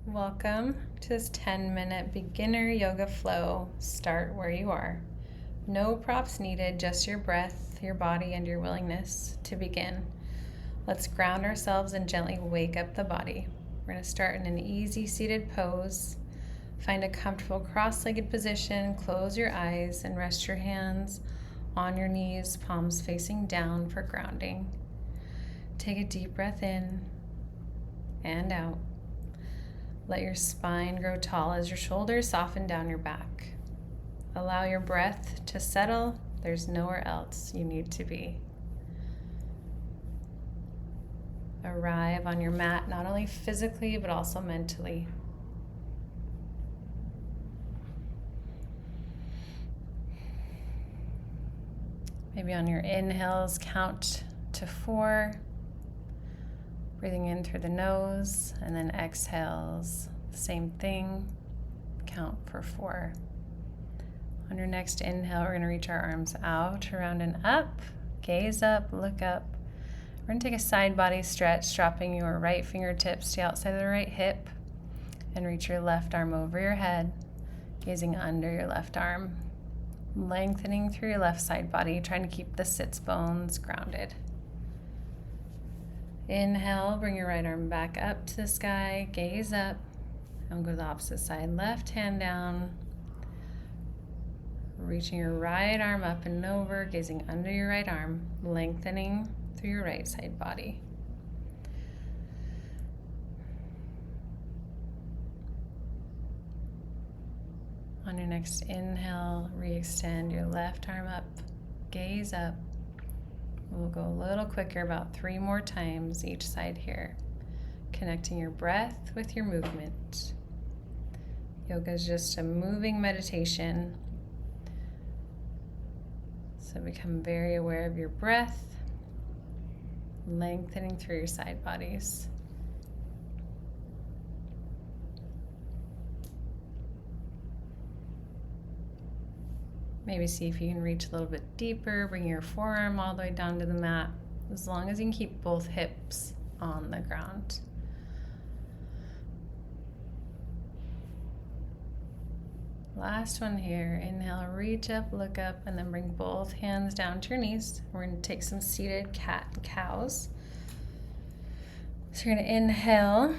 Welcome to this 10-minute beginner yoga flow. Start where you are. No props needed, just your breath, your body, and your willingness to begin. Let's ground ourselves and gently wake up the body. We're going to start in an easy seated pose. Find a comfortable cross-legged position, close your eyes, and rest your hands on your knees, palms facing down for grounding. Take a deep breath in and out. Let your spine grow tall as your shoulders soften down your back. Allow your breath to settle. There's nowhere else you need to be. Arrive on your mat, not only physically, but also mentally. Maybe on your inhales, count to 4. Breathing in through the nose, and then exhales, same thing, count for 4. On your next inhale, we're going to reach our arms out, around and up, gaze up, look up. We're going to take a side body stretch, dropping your right fingertips to the outside of the right hip, and reach your left arm over your head, gazing under your left arm, lengthening through your left side body, trying to keep the sits bones grounded. Inhale, bring your right arm back up to the sky, gaze up, and go to the opposite side. Left hand down, reaching your right arm up and over, gazing under your right arm, lengthening through your right side body. On your next inhale, re-extend your left arm up, gaze up. We'll go a little quicker, about 3 more times each side here, connecting your breath with your movement. Yoga is just a moving meditation, so become very aware of your breath, lengthening through your side bodies. Maybe see if you can reach a little bit deeper, bring your forearm all the way down to the mat, as long as you can keep both hips on the ground. Last one here. Inhale, reach up, look up, and then bring both hands down to your knees. We're going to take some seated cat and cows. So you're going to inhale,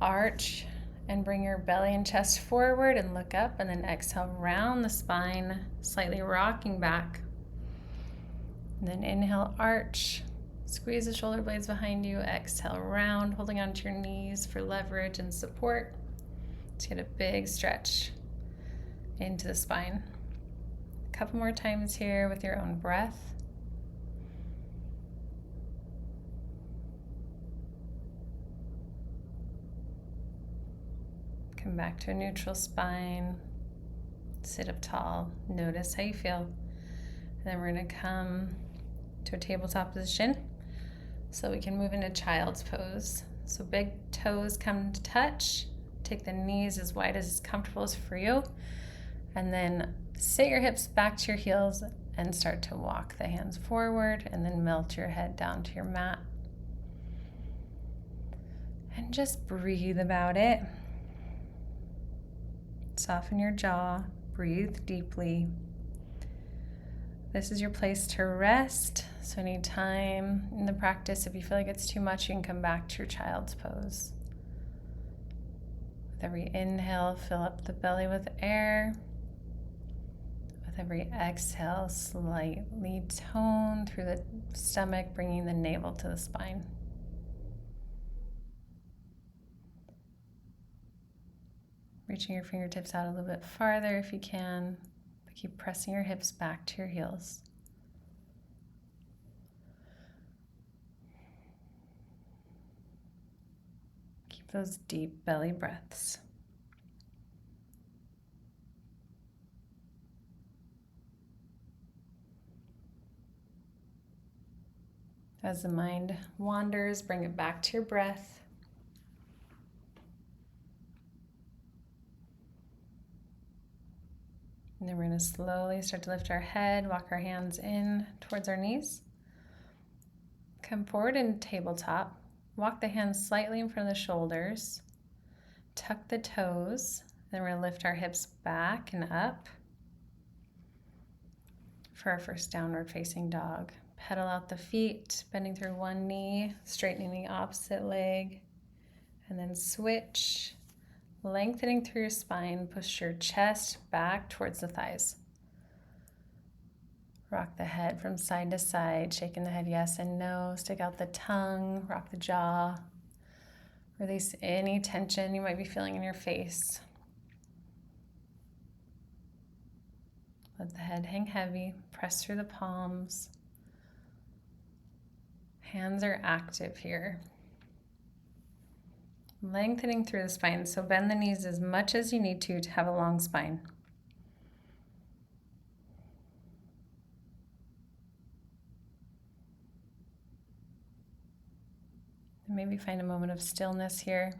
arch, and bring your belly and chest forward and look up, and then exhale, round the spine, slightly rocking back. And then inhale, arch, squeeze the shoulder blades behind you, exhale, round, holding onto your knees for leverage and support. Let's get a big stretch into the spine. A couple more times here with your own breath. Come back to a neutral spine. Sit up tall. Notice how you feel. And then we're going to come to a tabletop position so we can move into child's pose. So big toes come to touch. Take the knees as wide as comfortable as for you. And then sit your hips back to your heels and start to walk the hands forward, and then melt your head down to your mat. And just breathe about it. Soften your jaw, breathe deeply. This is your place to rest, so anytime in the practice, if you feel like it's too much, you can come back to your child's pose. With every inhale, fill up the belly with air. With every exhale, slightly tone through the stomach, bringing the navel to the spine. Reaching your fingertips out a little bit farther if you can, but keep pressing your hips back to your heels. Keep those deep belly breaths. As the mind wanders, bring it back to your breath. And then we're going to slowly start to lift our head, walk our hands in towards our knees. Come forward in tabletop. Walk the hands slightly in front of the shoulders. Tuck the toes. Then we're going to lift our hips back and up for our first downward facing dog. Pedal out the feet, bending through one knee, straightening the opposite leg, and then switch. Lengthening through your spine, push your chest back towards the thighs. Rock the head from side to side, shaking the head yes and no. Stick out the tongue, rock the jaw. Release any tension you might be feeling in your face. Let the head hang heavy. Press through the palms. Hands are active here. Lengthening through the spine, so bend the knees as much as you need to have a long spine. And maybe find a moment of stillness here.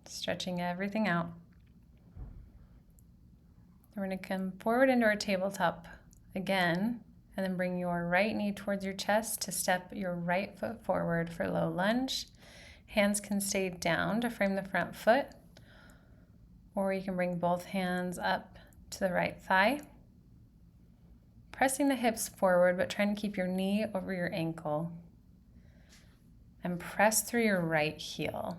Stretching everything out. We're going to come forward into our tabletop again, and then bring your right knee towards your chest to step your right foot forward for low lunge. Hands can stay down to frame the front foot, or you can bring both hands up to the right thigh. Pressing the hips forward, but trying to keep your knee over your ankle. And press through your right heel.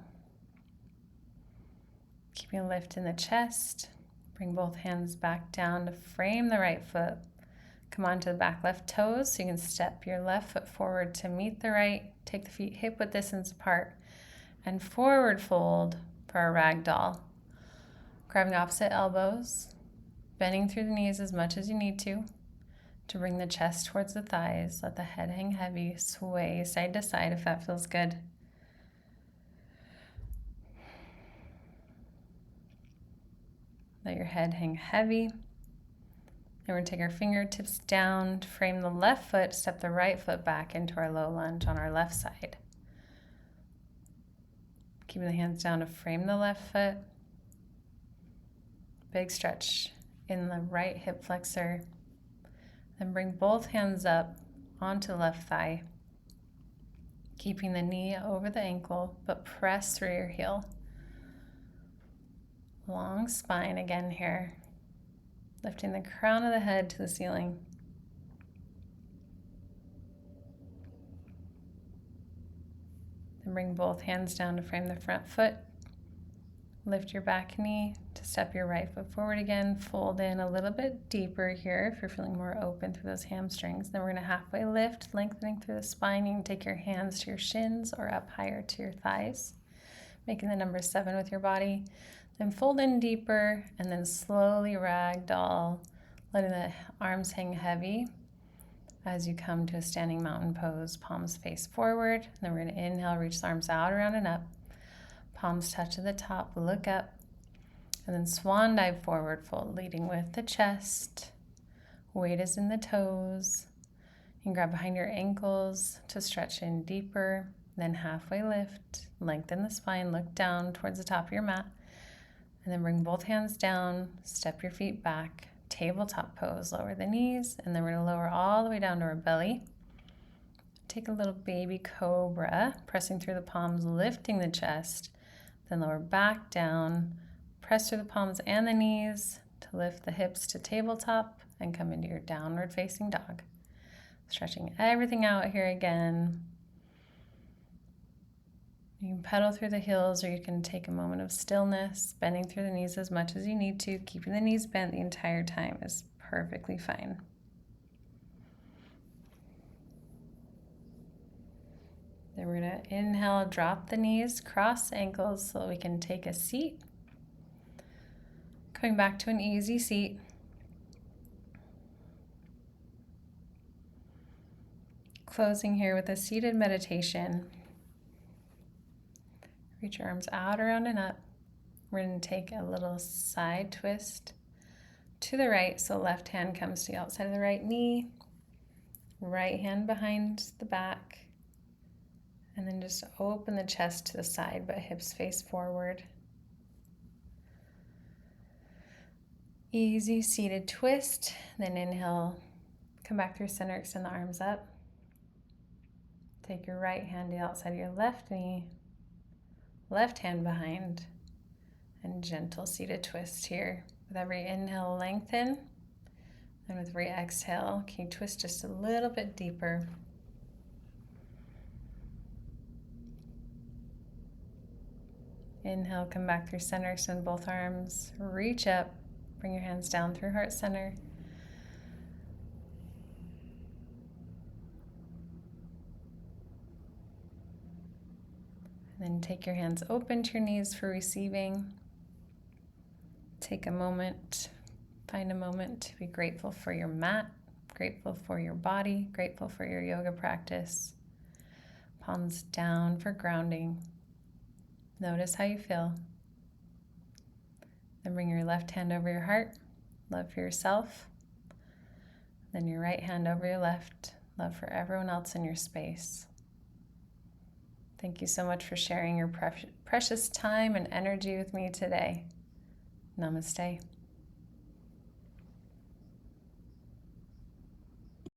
Keeping a lift in the chest. Bring both hands back down to frame the right foot. Come onto the back left toes so you can step your left foot forward to meet the right. Take the feet hip-width distance apart and forward fold for our ragdoll. Grabbing opposite elbows, bending through the knees as much as you need to bring the chest towards the thighs. Let the head hang heavy. Sway side to side if that feels good. Let your head hang heavy. Then we're going to take our fingertips down to frame the left foot, step the right foot back into our low lunge on our left side. Keeping the hands down to frame the left foot. Big stretch in the right hip flexor. Then bring both hands up onto the left thigh. Keeping the knee over the ankle, but press through your heel. Long spine again here. Lifting the crown of the head to the ceiling. Then bring both hands down to frame the front foot. Lift your back knee to step your right foot forward again. Fold in a little bit deeper here if you're feeling more open through those hamstrings. Then we're going to halfway lift, lengthening through the spine. You can take your hands to your shins or up higher to your thighs, making the number 7 with your body. Then fold in deeper and then slowly ragdoll, letting the arms hang heavy as you come to a standing mountain pose, palms face forward. Then we're going to inhale, reach the arms out, around and up. Palms touch at the top, look up. And then swan dive forward fold, leading with the chest. Weight is in the toes. You can grab behind your ankles to stretch in deeper. Then halfway lift, lengthen the spine, look down towards the top of your mat. And then bring both hands down, step your feet back, tabletop pose, lower the knees, and then we're going to lower all the way down to our belly. Take a little baby cobra, pressing through the palms, lifting the chest, then lower back down, press through the palms and the knees to lift the hips to tabletop and come into your downward facing dog. Stretching everything out here again. You can pedal through the heels or you can take a moment of stillness, bending through the knees as much as you need to. Keeping the knees bent the entire time is perfectly fine. Then we're going to inhale, drop the knees, cross ankles so that we can take a seat. Coming back to an easy seat. Closing here with a seated meditation. Reach your arms out, around, and up. We're going to take a little side twist to the right. So left hand comes to the outside of the right knee. Right hand behind the back. And then just open the chest to the side, but hips face forward. Easy seated twist. Then inhale, come back through center, extend the arms up. Take your right hand to the outside of your left knee, left hand behind, and gentle seated twist here. With every inhale, lengthen. And with every exhale, can you twist just a little bit deeper? Inhale, come back through center, extend both arms, reach up, bring your hands down through heart center. And then take your hands open to your knees for receiving. Take a moment, find a moment to be grateful for your mat, grateful for your body, grateful for your yoga practice. Palms down for grounding. Notice how you feel. Then bring your left hand over your heart, love for yourself. Then your right hand over your left, love for everyone else in your space. Thank you so much for sharing your precious time and energy with me today. Namaste.